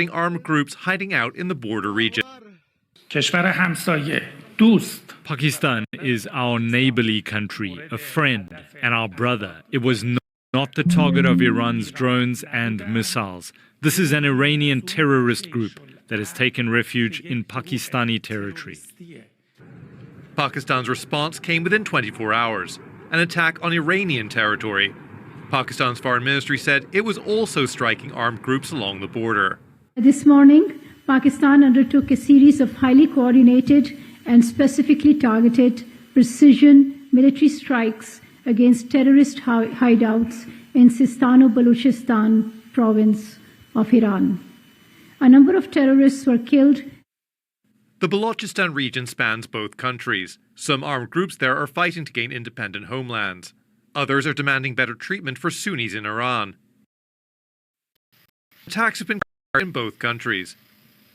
armed groups hiding out in the border region. Pakistan is our neighborly country, a friend and our brother. It was not the target of Iran's drones and missiles. This is an Iranian terrorist group that has taken refuge in Pakistani territory. Pakistan's response came within 24 hours, an attack on Iranian territory. Pakistan's foreign ministry said it was also striking armed groups along the border. This morning, Pakistan undertook a series of highly coordinated and specifically targeted precision military strikes against terrorist hideouts in Sistan-o-Baluchistan province of Iran. A number of terrorists were killed. The Balochistan region spans both countries. Some armed groups there are fighting to gain independent homelands. Others are demanding better treatment for Sunnis in Iran. Attacks have been in both countries.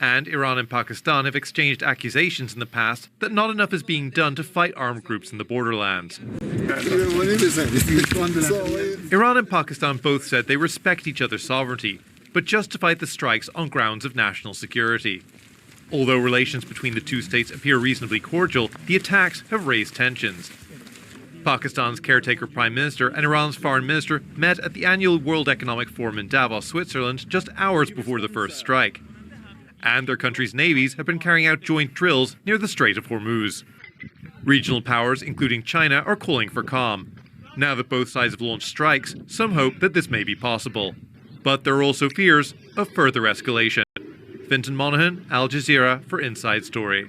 And Iran and Pakistan have exchanged accusations in the past that not enough is being done to fight armed groups in the borderlands. Iran and Pakistan both said they respect each other's sovereignty, but justified the strikes on grounds of national security. Although relations between the two states appear reasonably cordial, the attacks have raised tensions. Pakistan's caretaker prime minister and Iran's foreign minister met at the annual World Economic Forum in Davos, Switzerland, just hours before the first strike. And their countries' navies have been carrying out joint drills near the Strait of Hormuz. Regional powers, including China, are calling for calm. Now that both sides have launched strikes, some hope that this may be possible. But there are also fears of further escalation. Fintan Monaghan, Al Jazeera for Inside Story.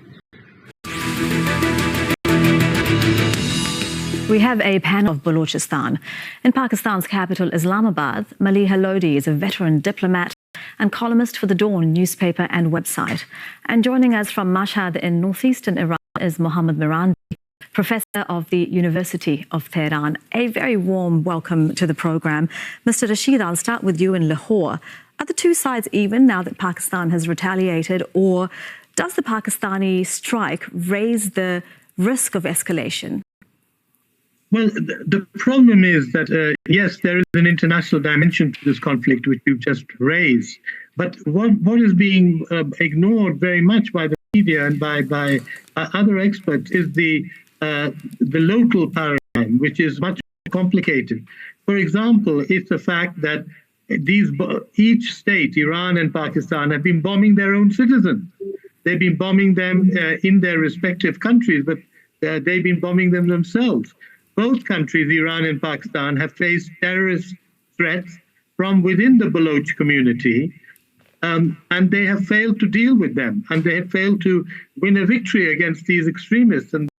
We have a panel of Balochistan. In Pakistan's capital, Islamabad, Maliha Lodi is a veteran diplomat and columnist for The Dawn newspaper and website. And joining us from Mashhad in northeastern Iran is Mohammad Mirandi, professor of the University of Tehran. A very warm welcome to the program. Mr. Rashid, I'll start with you in Lahore. Are the two sides even now that Pakistan has retaliated, or does the Pakistani strike raise the risk of escalation? Well, the problem is that, yes, there is an international dimension to this conflict, which you've just raised. But what is being ignored very much by the media and by other experts is the local paradigm, which is much more complicated. For example, it's the fact that each state, Iran and Pakistan, have been bombing their own citizens. They've been bombing them in their respective countries, but they've been bombing them themselves. Both countries, Iran and Pakistan, have faced terrorist threats from within the Baloch community, and they have failed to deal with them, and they have failed to win a victory against these extremists and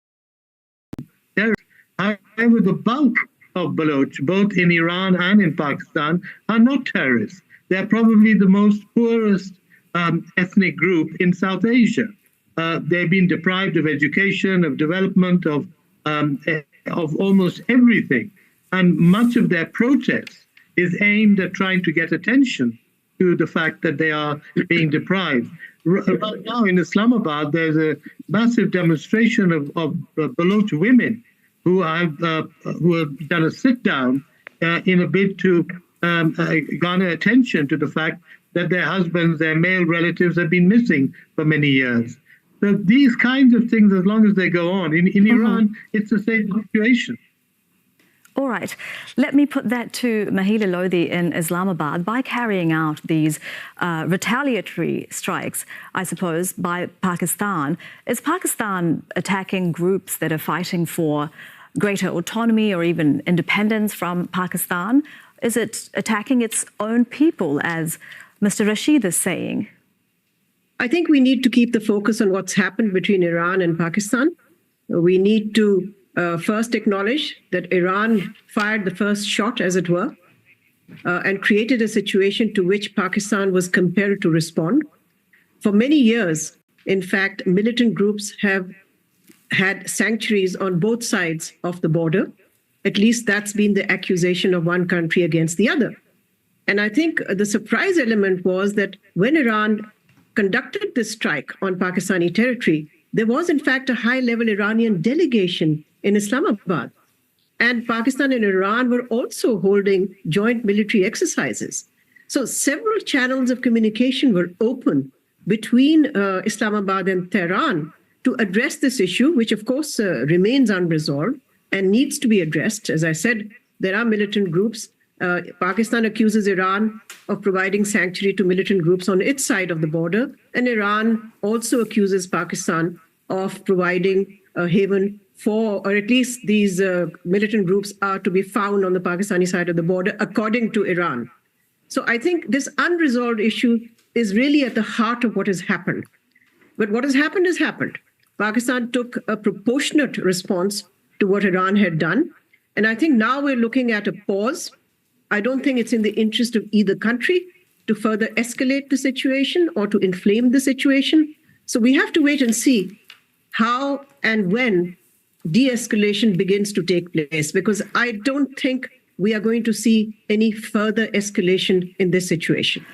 terrorists. However, the bulk of Baloch, both in Iran and in Pakistan, are not terrorists. They're probably the most poorest ethnic group in South Asia. They've been deprived of education, of development, of almost everything. And much of their protest is aimed at trying to get attention to the fact that they are being deprived. Right now in Islamabad, there's a massive demonstration of Baloch women who have done a sit-down in a bid to garner attention to the fact that their husbands, their male relatives have been missing for many years. So these kinds of things, as long as they go on, in Iran, it's the same situation. All right. Let me put that to Mahila Lodi in Islamabad. By carrying out these retaliatory strikes, I suppose, by Pakistan, is Pakistan attacking groups that are fighting for greater autonomy or even independence from Pakistan? Is it attacking its own people, as Mr. Rashid is saying? I think we need to keep the focus on what's happened between Iran and Pakistan. We need to first acknowledge that Iran fired the first shot, as it were, and created a situation to which Pakistan was compelled to respond. For many years, in fact, militant groups have had sanctuaries on both sides of the border. At least that's been the accusation of one country against the other. And I think the surprise element was that when Iran conducted this strike on Pakistani territory, there was in fact a high-level Iranian delegation in Islamabad. And Pakistan and Iran were also holding joint military exercises. So several channels of communication were open between Islamabad and Tehran to address this issue, which of course remains unresolved and needs to be addressed. As I said, there are militant groups. Pakistan accuses Iran of providing sanctuary to militant groups on its side of the border, and Iran also accuses Pakistan of providing a haven for, or at least these militant groups are to be found on the Pakistani side of the border, according to Iran. So I think this unresolved issue is really at the heart of what has happened. But what has happened has happened. Pakistan took a proportionate response to what Iran had done. And I think now we're looking at a pause. I don't think it's in the interest of either country to further escalate the situation or to inflame the situation. So we have to wait and see how and when de-escalation begins to take place, because I don't think we are going to see any further escalation in this situation.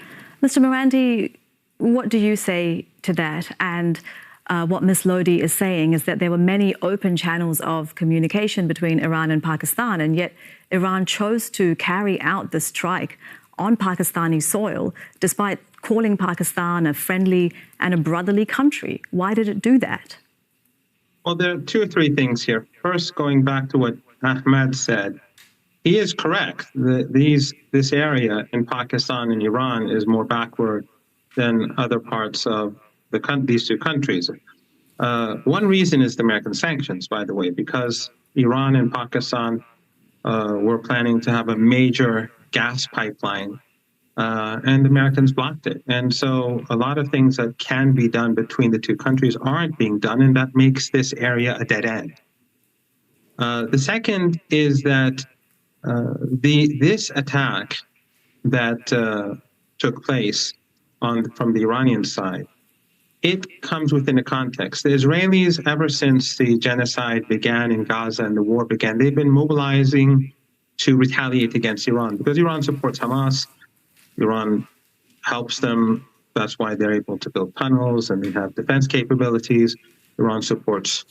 Mr. Marandi, what do you say to that? And what Ms. Lodi is saying is that there were many open channels of communication between Iran and Pakistan, and yet Iran chose to carry out the strike on Pakistani soil, despite calling Pakistan a friendly and a brotherly country. Why did it do that? Well, there are two or three things here. First, going back to what Ahmed said, he is correct. This area in Pakistan and Iran is more backward than other parts of these two countries. One reason is the American sanctions, by the way, because Iran and Pakistan were planning to have a major gas pipeline, and the Americans blocked it. And so a lot of things that can be done between the two countries aren't being done, and that makes this area a dead end. The second is that this attack that took place from the Iranian side, it comes within a context. The Israelis, ever since the genocide began in Gaza and the war began, they've been mobilizing to retaliate against Iran because Iran supports Hamas. Iran helps them. That's why they're able to build tunnels and they have defense capabilities. Iran supports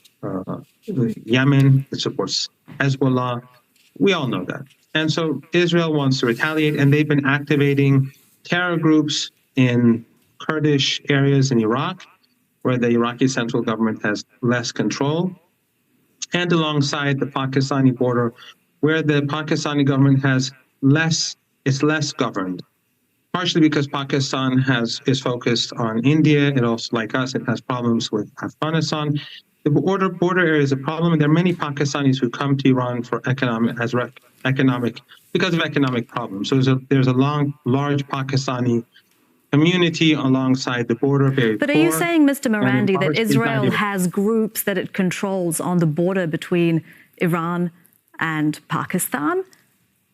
Yemen. It supports Hezbollah. We all know that. And so Israel wants to retaliate, and they've been activating terror groups in Kurdish areas in Iraq, where the Iraqi central government has less control, and alongside the Pakistani border, where the Pakistani government is less governed, partially because Pakistan is focused on India. It also, like us, it has problems with Afghanistan. The border area is a problem, and there are many Pakistanis who come to Iran for because of economic problems. So there's a large Pakistani community alongside the border. But are you saying, Mr. Marandi, that Israel has groups that it controls on the border between Iran and Pakistan?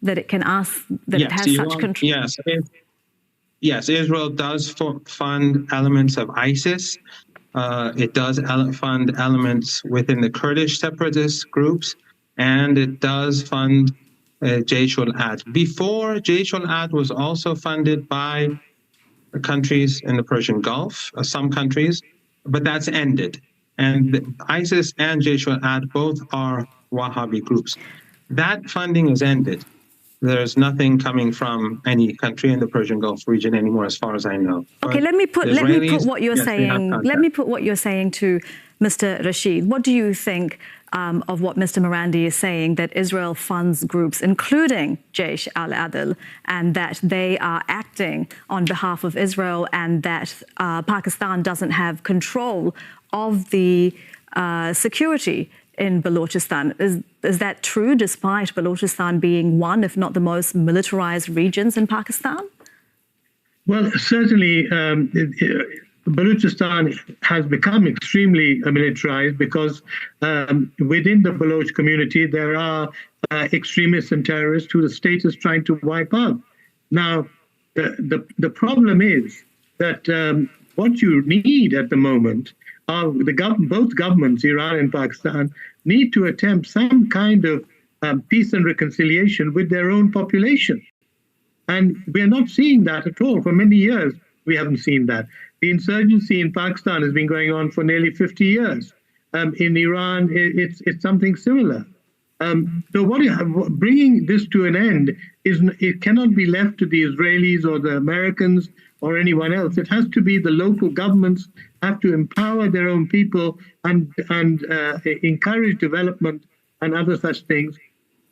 That it can ask, that it has such control? Yes, Israel does fund elements of ISIS. It does fund elements within the Kurdish separatist groups, and it does fund Jaish al-Ad. Before, Jaish al-Ad was also funded by countries in the Persian Gulf, some countries, but that's ended. And ISIS and Jaish al-Ad both are Wahhabi groups. That funding is ended. There's nothing coming from any country in the Persian Gulf region anymore, as far as I know. Okay, let me put what you're saying. Let me put what you're saying to Mr. Rashid. What do you think of what Mr. Marandi is saying, that Israel funds groups, including Jaish al-Adl, and that they are acting on behalf of Israel, and that Pakistan doesn't have control of the security in Balochistan? Is that true, despite Balochistan being one, if not the most militarized regions in Pakistan? Well, certainly Balochistan has become extremely militarized because within the Baloch community, there are extremists and terrorists who the state is trying to wipe out. Now, the problem is that what you need at the moment are both governments, Iran and Pakistan, need to attempt some kind of peace and reconciliation with their own population. And we are not seeing that at all. For many years, we haven't seen that. The insurgency in Pakistan has been going on for nearly 50 years. In Iran, it's something similar. Bringing this to an end it cannot be left to the Israelis or the Americans or anyone else. It has to be the local governments have to empower their own people and encourage development and other such things,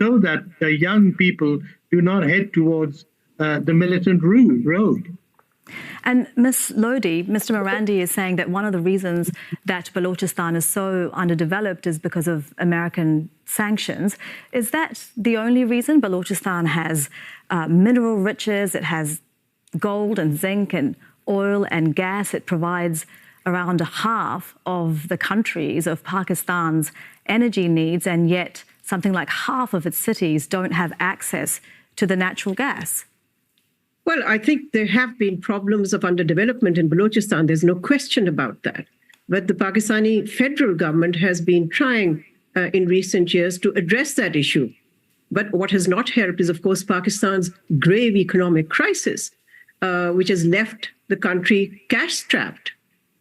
so that the young people do not head towards the militant road. And Ms. Lodi, Mr. Marandi is saying that one of the reasons that Balochistan is so underdeveloped is because of American sanctions. Is that the only reason? Balochistan has mineral riches, it has gold and zinc and oil and gas. It provides around half of the countries of Pakistan's energy needs, and yet something like half of its cities don't have access to the natural gas. Well, I think there have been problems of underdevelopment in Balochistan. There's no question about that. But the Pakistani federal government has been trying in recent years to address that issue. But what has not helped is, of course, Pakistan's grave economic crisis, which has left the country cash-strapped.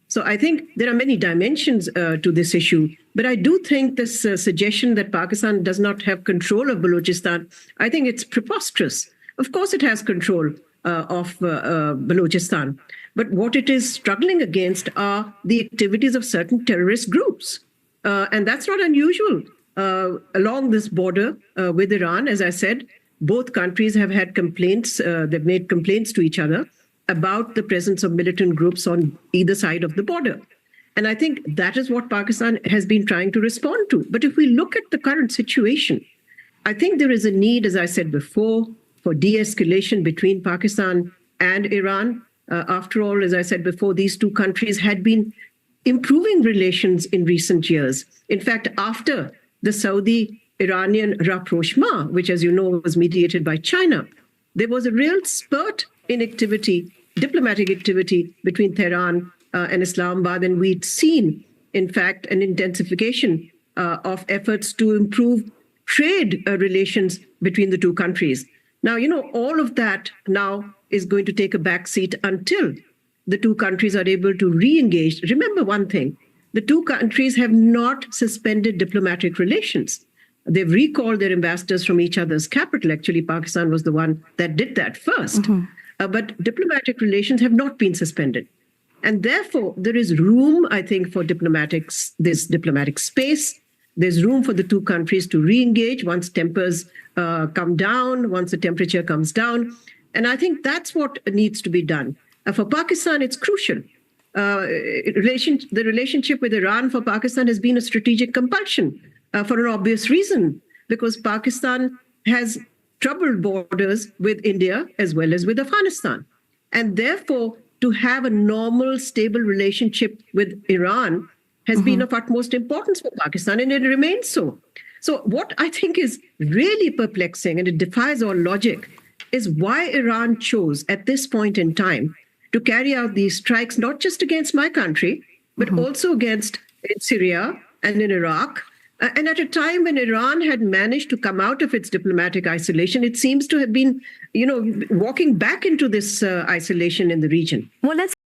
So I think there are many dimensions to this issue. But I do think this suggestion that Pakistan does not have control of Balochistan, I think it's preposterous. Of course, it has control of Balochistan. But what it is struggling against are the activities of certain terrorist groups. And that's not unusual. Along this border with Iran, as I said, both countries have had complaints. They've made complaints to each other about the presence of militant groups on either side of the border. And I think that is what Pakistan has been trying to respond to. But if we look at the current situation, I think there is a need, as I said before, for de-escalation between Pakistan and Iran. After all, as I said before, these two countries had been improving relations in recent years. In fact, after the Saudi-Iranian rapprochement, which, as you know, was mediated by China, there was a real spurt in activity, diplomatic activity between Tehran and Islamabad. And we'd seen, in fact, an intensification of efforts to improve trade relations between the two countries. Now, all of that now is going to take a backseat until the two countries are able to re-engage. Remember one thing, the two countries have not suspended diplomatic relations. They've recalled their ambassadors from each other's capital. Actually, Pakistan was the one that did that first. But diplomatic relations have not been suspended. And therefore, there is room, I think, for this diplomatic space. There's room for the two countries to re-engage once tempers come down, once the temperature comes down. And I think that's what needs to be done. For Pakistan, it's crucial. The relationship with Iran for Pakistan has been a strategic compulsion for an obvious reason, because Pakistan has troubled borders with India as well as with Afghanistan. And therefore, to have a normal, stable relationship with Iran has been of utmost importance for Pakistan, and it remains so. So what I think is really perplexing, and it defies all logic, is why Iran chose at this point in time to carry out these strikes, not just against my country, but also against Syria and in Iraq. And at a time when Iran had managed to come out of its diplomatic isolation, it seems to have been, walking back into this isolation in the region. Well, let's